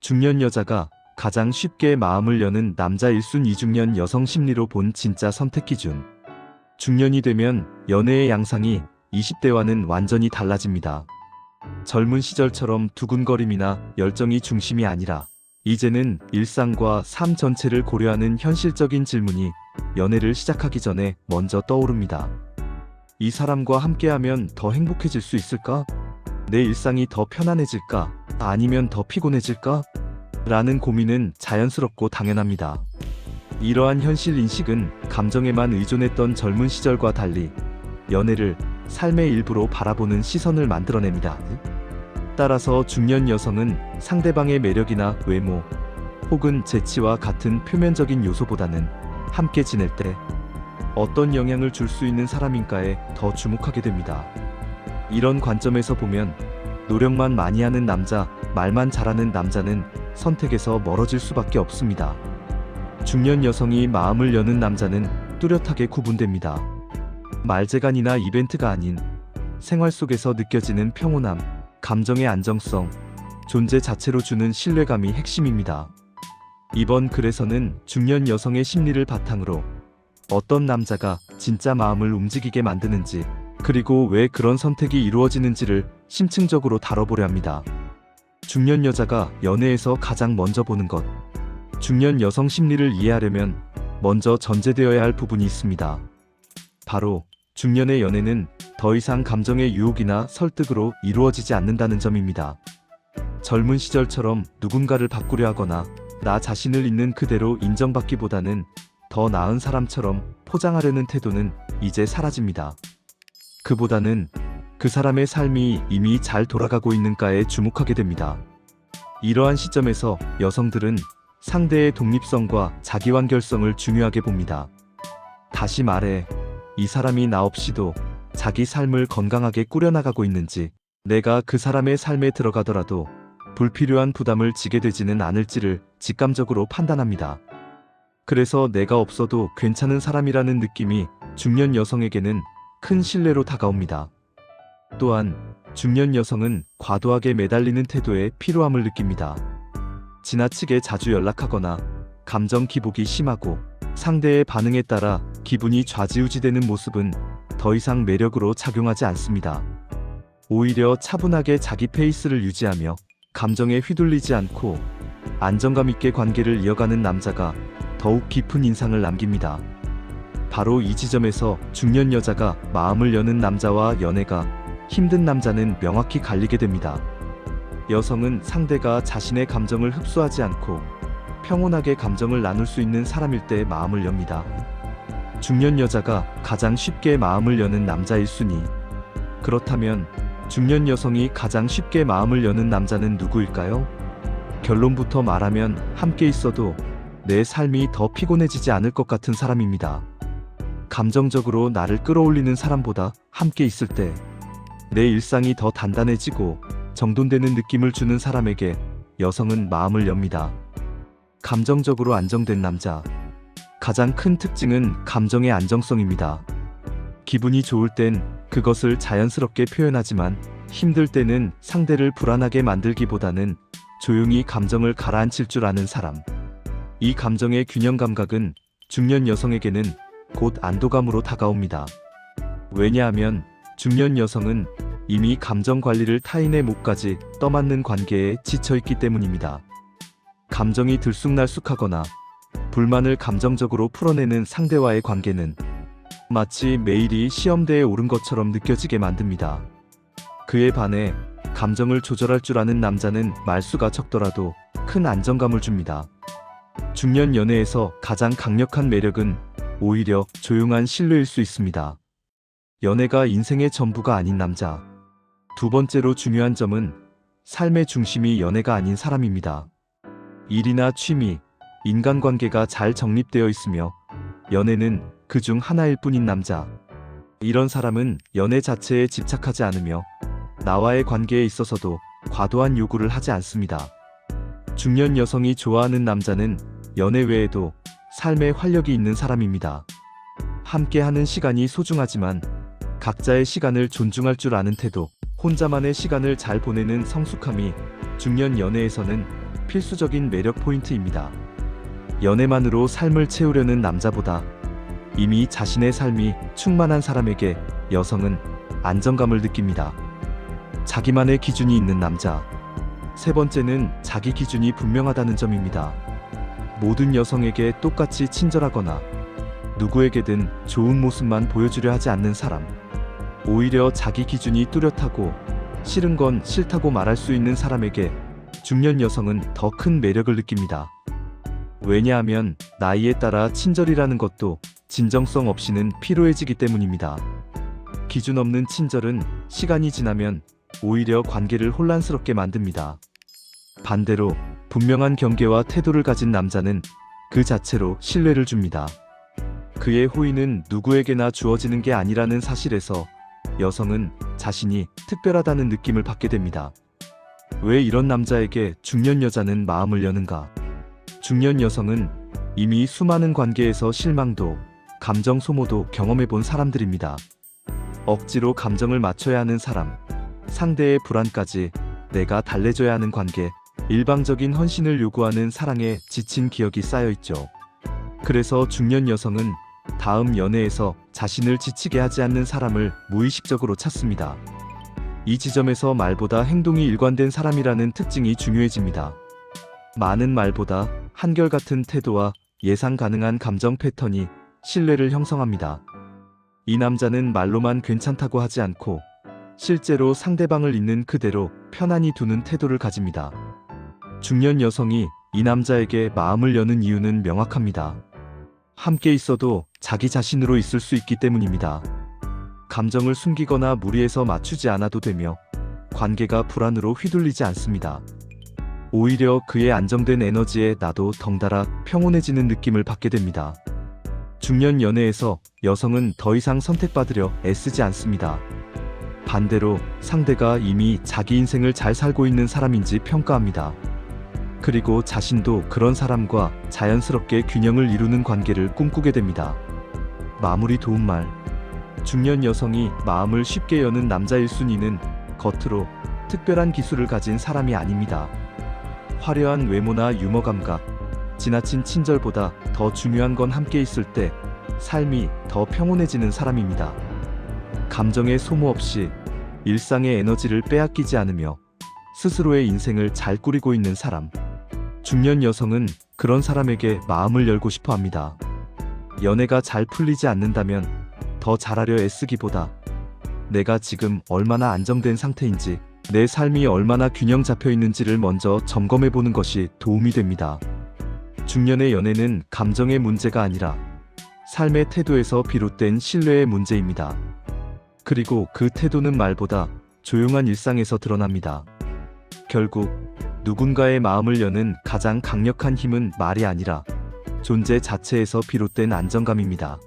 중년 여자가 가장 쉽게 마음을 여는 남자 1순위 중년 여성 심리로 본 진짜 선택 기준. 중년이 되면 연애의 양상이 20대와는 완전히 달라집니다. 젊은 시절처럼 두근거림이나 열정이 중심이 아니라 이제는 일상과 삶 전체를 고려하는 현실적인 질문이 연애를 시작하기 전에 먼저 떠오릅니다. 이 사람과 함께하면 더 행복해질 수 있을까? 내 일상이 더 편안해질까? 아니면 더 피곤해질까? 라는 고민은 자연스럽고 당연합니다. 이러한 현실 인식은 감정에만 의존했던 젊은 시절과 달리 연애를 삶의 일부로 바라보는 시선을 만들어냅니다. 따라서 중년 여성은 상대방의 매력이나 외모, 혹은 재치와 같은 표면적인 요소보다는 함께 지낼 때 어떤 영향을 줄 수 있는 사람인가에 더 주목하게 됩니다. 이런 관점에서 보면 노력만 많이 하는 남자, 말만 잘하는 남자는 선택에서 멀어질 수밖에 없습니다. 중년 여성이 마음을 여는 남자는 뚜렷하게 구분됩니다. 말재간이나 이벤트가 아닌 생활 속에서 느껴지는 평온함, 감정의 안정성, 존재 자체로 주는 신뢰감이 핵심입니다. 이번 글에서는 중년 여성의 심리를 바탕으로 어떤 남자가 진짜 마음을 움직이게 만드는지, 그리고 왜 그런 선택이 이루어지는지를 심층적으로 다뤄보려 합니다. 중년 여자가 연애에서 가장 먼저 보는 것. 중년 여성 심리를 이해하려면 먼저 전제되어야 할 부분이 있습니다. 바로 중년의 연애는 더 이상 감정의 유혹이나 설득으로 이루어지지 않는다는 점입니다. 젊은 시절처럼 누군가를 바꾸려 하거나 나 자신을 있는 그대로 인정받기보다는 더 나은 사람처럼 포장하려는 태도는 이제 사라집니다. 그보다는 그 사람의 삶이 이미 잘 돌아가고 있는가에 주목하게 됩니다. 이러한 시점에서 여성들은 상대의 독립성과 자기완결성을 중요하게 봅니다. 다시 말해, 이 사람이 나 없이도 자기 삶을 건강하게 꾸려나가고 있는지, 내가 그 사람의 삶에 들어가더라도 불필요한 부담을 지게 되지는 않을지를 직감적으로 판단합니다. 그래서 내가 없어도 괜찮은 사람이라는 느낌이 중년 여성에게는 큰 신뢰로 다가옵니다. 또한 중년 여성은 과도하게 매달리는 태도에 피로함을 느낍니다. 지나치게 자주 연락하거나 감정 기복이 심하고 상대의 반응에 따라 기분이 좌지우지되는 모습은 더 이상 매력으로 작용하지 않습니다. 오히려 차분하게 자기 페이스를 유지하며 감정에 휘둘리지 않고 안정감 있게 관계를 이어가는 남자가 더욱 깊은 인상을 남깁니다. 바로 이 지점에서 중년 여자가 마음을 여는 남자와 연애가 힘든 남자는 명확히 갈리게 됩니다. 여성은 상대가 자신의 감정을 흡수하지 않고 평온하게 감정을 나눌 수 있는 사람일 때 마음을 엽니다. 중년 여자가 가장 쉽게 마음을 여는 남자 1순위. 그렇다면 중년 여성이 가장 쉽게 마음을 여는 남자는 누구일까요? 결론부터 말하면 함께 있어도 내 삶이 더 피곤해지지 않을 것 같은 사람입니다. 감정적으로 나를 끌어올리는 사람보다 함께 있을 때 내 일상이 더 단단해지고 정돈되는 느낌을 주는 사람에게 여성은 마음을 엽니다. 감정적으로 안정된 남자. 가장 큰 특징은 감정의 안정성입니다. 기분이 좋을 땐 그것을 자연스럽게 표현하지만 힘들 때는 상대를 불안하게 만들기보다는 조용히 감정을 가라앉힐 줄 아는 사람. 이 감정의 균형 감각은 중년 여성에게는 곧 안도감으로 다가옵니다. 왜냐하면 중년 여성은 이미 감정 관리를 타인의 몫까지 떠맡는 관계에 지쳐있기 때문입니다. 감정이 들쑥날쑥하거나 불만을 감정적으로 풀어내는 상대와의 관계는 마치 매일이 시험대에 오른 것처럼 느껴지게 만듭니다. 그에 반해 감정을 조절할 줄 아는 남자는 말수가 적더라도 큰 안정감을 줍니다. 중년 연애에서 가장 강력한 매력은 오히려 조용한 신뢰일 수 있습니다. 연애가 인생의 전부가 아닌 남자. 두 번째로 중요한 점은 삶의 중심이 연애가 아닌 사람입니다. 일이나 취미, 인간관계가 잘 정립되어 있으며 연애는 그 중 하나일 뿐인 남자. 이런 사람은 연애 자체에 집착하지 않으며 나와의 관계에 있어서도 과도한 요구를 하지 않습니다. 중년 여성이 좋아하는 남자는 연애 외에도 삶에 활력이 있는 사람입니다. 함께하는 시간이 소중하지만 각자의 시간을 존중할 줄 아는 태도, 혼자만의 시간을 잘 보내는 성숙함이 중년 연애에서는 필수적인 매력 포인트입니다. 연애만으로 삶을 채우려는 남자보다 이미 자신의 삶이 충만한 사람에게 여성은 안정감을 느낍니다. 자기만의 기준이 있는 남자. 세 번째는 자기 기준이 분명하다는 점입니다. 모든 여성에게 똑같이 친절하거나 누구에게든 좋은 모습만 보여주려 하지 않는 사람. 오히려 자기 기준이 뚜렷하고 싫은 건 싫다고 말할 수 있는 사람에게 중년 여성은 더 큰 매력을 느낍니다. 왜냐하면 나이에 따라 친절이라는 것도 진정성 없이는 피로해지기 때문입니다. 기준 없는 친절은 시간이 지나면 오히려 관계를 혼란스럽게 만듭니다. 반대로 분명한 경계와 태도를 가진 남자는 그 자체로 신뢰를 줍니다. 그의 호의는 누구에게나 주어지는 게 아니라는 사실에서 여성은 자신이 특별하다는 느낌을 받게 됩니다. 왜 이런 남자에게 중년 여자는 마음을 여는가? 중년 여성은 이미 수많은 관계에서 실망도, 감정 소모도 경험해 본 사람들입니다. 억지로 감정을 맞춰야 하는 사람, 상대의 불안까지 내가 달래줘야 하는 관계, 일방적인 헌신을 요구하는 사랑에 지친 기억이 쌓여 있죠. 그래서 중년 여성은 다음 연애에서 자신을 지치게 하지 않는 사람을 무의식적으로 찾습니다. 이 지점에서 말보다 행동이 일관된 사람이라는 특징이 중요해집니다. 많은 말보다 한결같은 태도와 예상 가능한 감정 패턴이 신뢰를 형성합니다. 이 남자는 말로만 괜찮다고 하지 않고 실제로 상대방을 있는 그대로 편안히 두는 태도를 가집니다. 중년 여성이 이 남자에게 마음을 여는 이유는 명확합니다. 함께 있어도 자기 자신으로 있을 수 있기 때문입니다. 감정을 숨기거나 무리해서 맞추지 않아도 되며 관계가 불안으로 휘둘리지 않습니다. 오히려 그의 안정된 에너지에 나도 덩달아 평온해지는 느낌을 받게 됩니다. 중년 연애에서 여성은 더 이상 선택받으려 애쓰지 않습니다. 반대로 상대가 이미 자기 인생을 잘 살고 있는 사람인지 평가합니다. 그리고 자신도 그런 사람과 자연스럽게 균형을 이루는 관계를 꿈꾸게 됩니다. 마무리 도움말. 중년 여성이 마음을 쉽게 여는 남자 1순위는 겉으로 특별한 기술을 가진 사람이 아닙니다. 화려한 외모나 유머 감각, 지나친 친절보다 더 중요한 건 함께 있을 때 삶이 더 평온해지는 사람입니다. 감정의 소모 없이 일상의 에너지를 빼앗기지 않으며 스스로의 인생을 잘 꾸리고 있는 사람. 중년 여성은 그런 사람에게 마음을 열고 싶어 합니다. 연애가 잘 풀리지 않는다면 더 잘하려 애쓰기보다 내가 지금 얼마나 안정된 상태인지, 내 삶이 얼마나 균형 잡혀 있는지를 먼저 점검해 보는 것이 도움이 됩니다. 중년의 연애는 감정의 문제가 아니라 삶의 태도에서 비롯된 신뢰의 문제입니다. 그리고 그 태도는 말보다 조용한 일상에서 드러납니다. 결국 누군가의 마음을 여는 가장 강력한 힘은 말이 아니라 존재 자체에서 비롯된 안정감입니다.